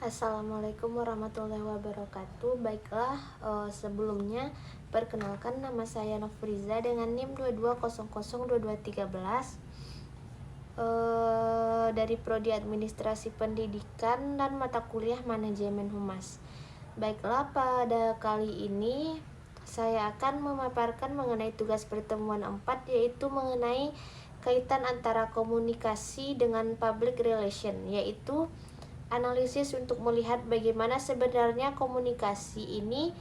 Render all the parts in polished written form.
Assalamualaikum warahmatullahi wabarakatuh. Baiklah, sebelumnya perkenalkan nama saya Nofriza dengan NIM 22002213 dari Prodi Administrasi Pendidikan dan mata kuliah Manajemen Humas. Baiklah, pada kali ini saya akan memaparkan mengenai tugas pertemuan 4, yaitu mengenai kaitan antara komunikasi dengan public relation, yaitu analisis untuk melihat bagaimana sebenarnya komunikasi ini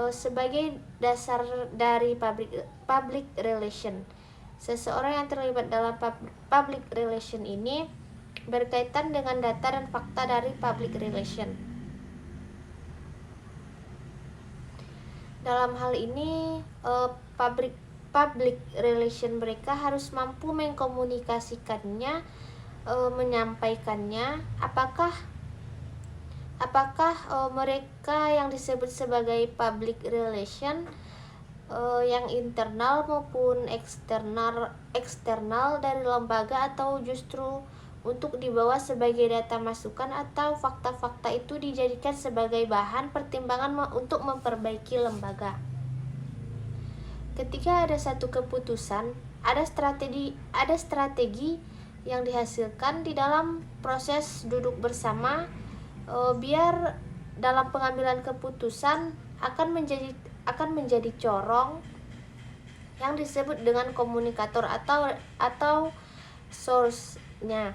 sebagai dasar dari public relation. Seseorang yang terlibat dalam public relation ini berkaitan dengan data dan fakta dari public relation. Dalam hal ini public relation mereka harus mampu mengkomunikasikannya, menyampaikannya. Apakah mereka yang disebut sebagai public relation yang internal maupun eksternal dari lembaga, atau justru untuk dibawa sebagai data masukan atau fakta-fakta itu dijadikan sebagai bahan pertimbangan untuk memperbaiki lembaga. Ketika ada satu keputusan, ada strategi yang dihasilkan di dalam proses duduk bersama, biar dalam pengambilan keputusan akan menjadi corong yang disebut dengan komunikator atau source-nya.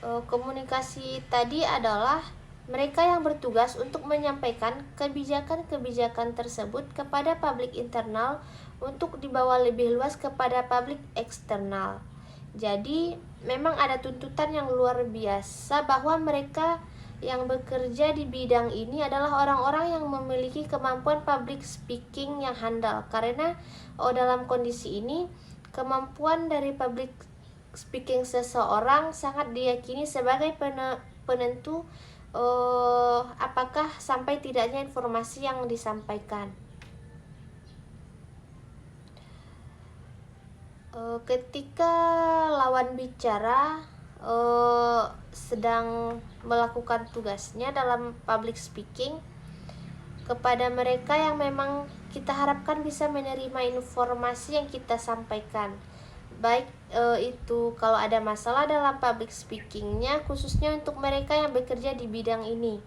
Komunikasi tadi adalah mereka yang bertugas untuk menyampaikan kebijakan-kebijakan tersebut kepada publik internal untuk dibawa lebih luas kepada publik eksternal. Jadi memang ada tuntutan yang luar biasa bahwa mereka yang bekerja di bidang ini adalah orang-orang yang memiliki kemampuan public speaking yang handal, karena dalam kondisi ini kemampuan dari public speaking seseorang sangat diyakini sebagai penentu apakah sampai tidaknya informasi yang disampaikan. Ketika lawan bicara sedang melakukan tugasnya dalam public speaking, kepada mereka yang memang kita harapkan bisa menerima informasi yang kita sampaikan, baik itu kalau ada masalah dalam public speakingnya, khususnya untuk mereka yang bekerja di bidang ini,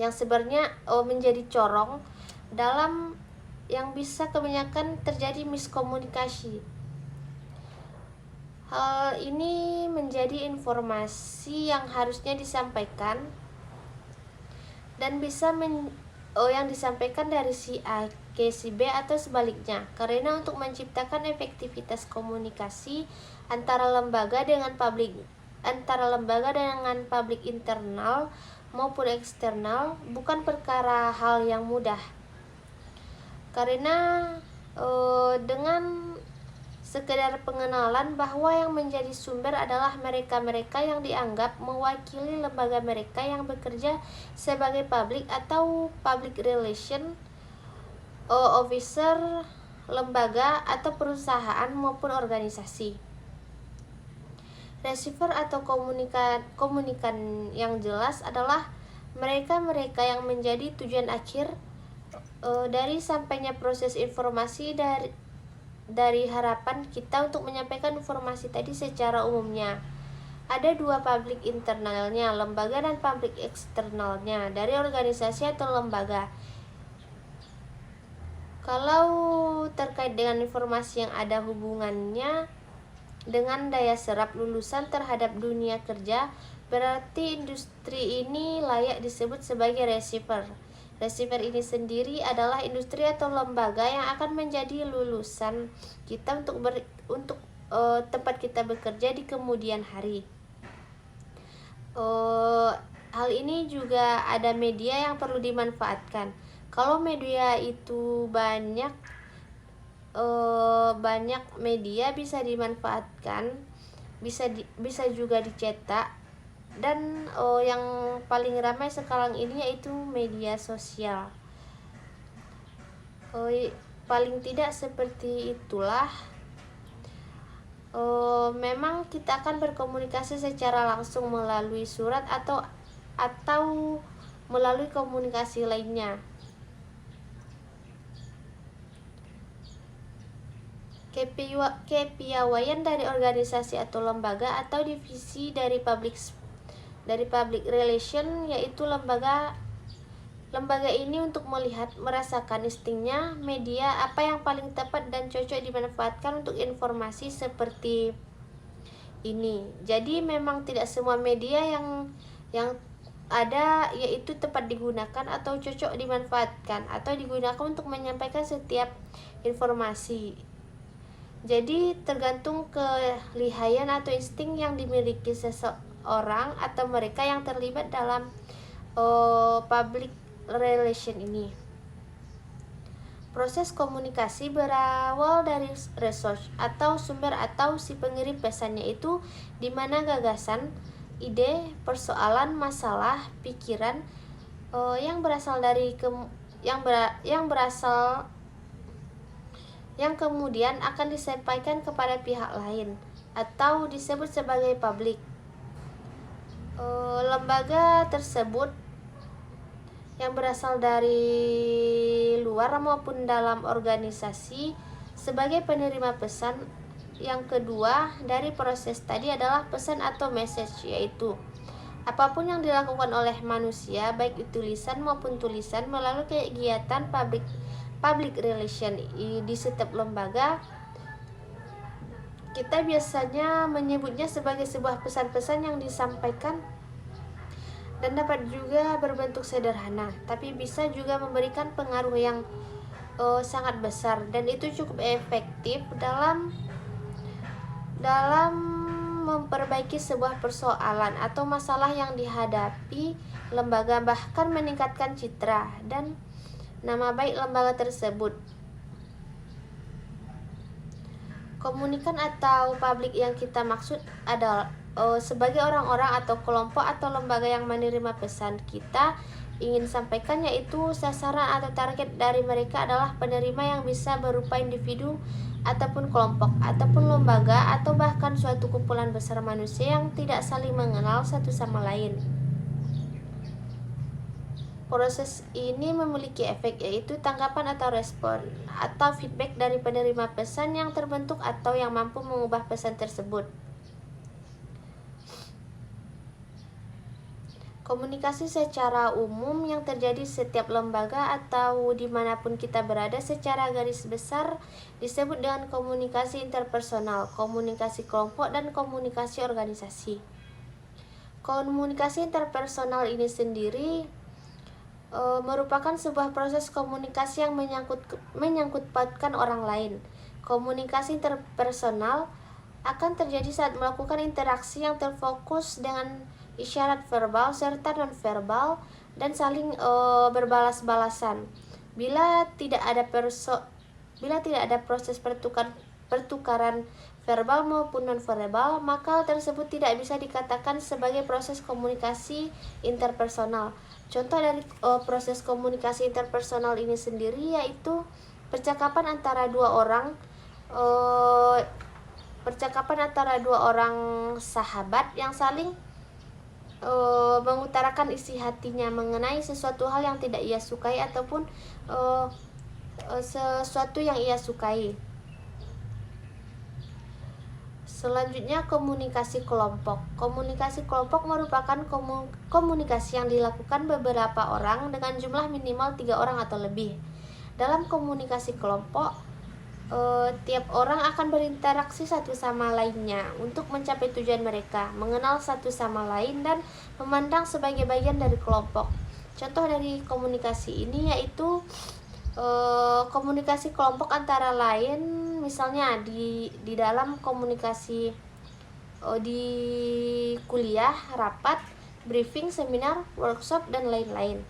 yang sebenarnya menjadi corong dalam yang bisa kebanyakan terjadi miskomunikasi. Hal ini menjadi informasi yang harusnya disampaikan dan bisa yang disampaikan dari si A ke si B atau sebaliknya, karena untuk menciptakan efektivitas komunikasi antara lembaga dengan publik internal maupun eksternal bukan perkara hal yang mudah, karena dengan sekedar pengenalan bahwa yang menjadi sumber adalah mereka-mereka yang dianggap mewakili lembaga mereka yang bekerja sebagai publik atau public relation officer, lembaga atau perusahaan maupun organisasi. Receiver atau komunikan yang jelas adalah mereka-mereka yang menjadi tujuan akhir dari sampainya proses informasi dari harapan kita untuk menyampaikan informasi tadi secara umumnya. Ada dua publik internalnya, lembaga, dan publik eksternalnya dari organisasi atau lembaga. Kalau terkait dengan informasi yang ada hubungannya dengan daya serap lulusan terhadap dunia kerja, berarti industri ini layak disebut sebagai receiver. Receiver ini sendiri adalah industri atau lembaga yang akan menjadi lulusan kita untuk tempat kita bekerja di kemudian hari. Hal ini juga ada media yang perlu dimanfaatkan. Kalau media itu banyak media bisa dimanfaatkan, bisa juga dicetak. Dan yang paling ramai sekarang ini yaitu media sosial. Paling tidak seperti itulah. Memang kita akan berkomunikasi secara langsung melalui surat atau atau melalui komunikasi lainnya. Kepiawaian dari organisasi atau lembaga atau divisi dari public relation, yaitu lembaga ini untuk melihat, merasakan instingnya media apa yang paling tepat dan cocok dimanfaatkan untuk informasi seperti ini. Jadi memang tidak semua media yang ada yaitu tepat digunakan atau cocok dimanfaatkan atau digunakan untuk menyampaikan setiap informasi. Jadi tergantung kelihayan atau insting yang dimiliki seseorang atau mereka yang terlibat dalam public relation ini. Proses komunikasi berawal dari resource atau sumber atau si pengirim pesannya, itu di mana gagasan, ide, persoalan, masalah, pikiran yang berasal dari yang kemudian akan disampaikan kepada pihak lain atau disebut sebagai publik. Lembaga tersebut yang berasal dari luar maupun dalam organisasi sebagai penerima pesan. Yang kedua dari proses tadi adalah pesan atau message, yaitu apapun yang dilakukan oleh manusia, baik itu lisan maupun tulisan, melalui kegiatan public relation di setiap lembaga, kita biasanya menyebutnya sebagai sebuah pesan-pesan yang disampaikan dan dapat juga berbentuk sederhana, tapi bisa juga memberikan pengaruh yang sangat besar, dan itu cukup efektif dalam memperbaiki sebuah persoalan atau masalah yang dihadapi lembaga, bahkan meningkatkan citra dan nama baik lembaga tersebut. Komunikan atau publik yang kita maksud adalah sebagai orang-orang atau kelompok atau lembaga yang menerima pesan kita ingin sampaikan, yaitu sasaran atau target dari mereka adalah penerima yang bisa berupa individu ataupun kelompok ataupun lembaga atau bahkan suatu kumpulan besar manusia yang tidak saling mengenal satu sama lain. Proses ini memiliki efek, yaitu tanggapan atau respon atau feedback dari penerima pesan yang terbentuk atau yang mampu mengubah pesan tersebut. Komunikasi secara umum yang terjadi setiap lembaga atau dimanapun kita berada secara garis besar disebut dengan komunikasi interpersonal, komunikasi kelompok, dan komunikasi organisasi. Komunikasi interpersonal ini sendiri merupakan sebuah proses komunikasi yang menyangkut pautkan orang lain. Komunikasi interpersonal akan terjadi saat melakukan interaksi yang terfokus dengan isyarat verbal serta non-verbal dan saling berbalas-balasan. Bila tidak ada proses pertukaran verbal maupun non-verbal, maka hal tersebut tidak bisa dikatakan sebagai proses komunikasi interpersonal. Contoh dari proses komunikasi interpersonal ini sendiri yaitu percakapan antara dua orang sahabat yang saling mengutarakan isi hatinya mengenai sesuatu hal yang tidak ia sukai ataupun sesuatu yang ia sukai. Selanjutnya, komunikasi kelompok. Komunikasi kelompok merupakan komunikasi yang dilakukan beberapa orang dengan jumlah minimal 3 orang atau lebih. Dalam komunikasi kelompok, tiap orang akan berinteraksi satu sama lainnya untuk mencapai tujuan mereka, mengenal satu sama lain, dan memandang sebagai bagian dari kelompok. Contoh dari komunikasi ini yaitu komunikasi kelompok antara lain, misalnya di dalam komunikasi di kuliah, rapat, briefing, seminar, workshop, dan lain-lain.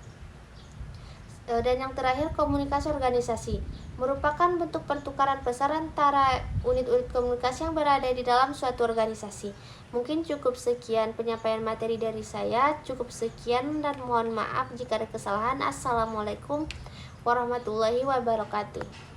Dan yang terakhir, komunikasi organisasi merupakan bentuk pertukaran pesan antara unit-unit komunikasi yang berada di dalam suatu organisasi. Mungkin cukup sekian penyampaian materi dari saya. Cukup sekian dan mohon maaf jika ada kesalahan. Assalamualaikum warahmatullahi wabarakatuh.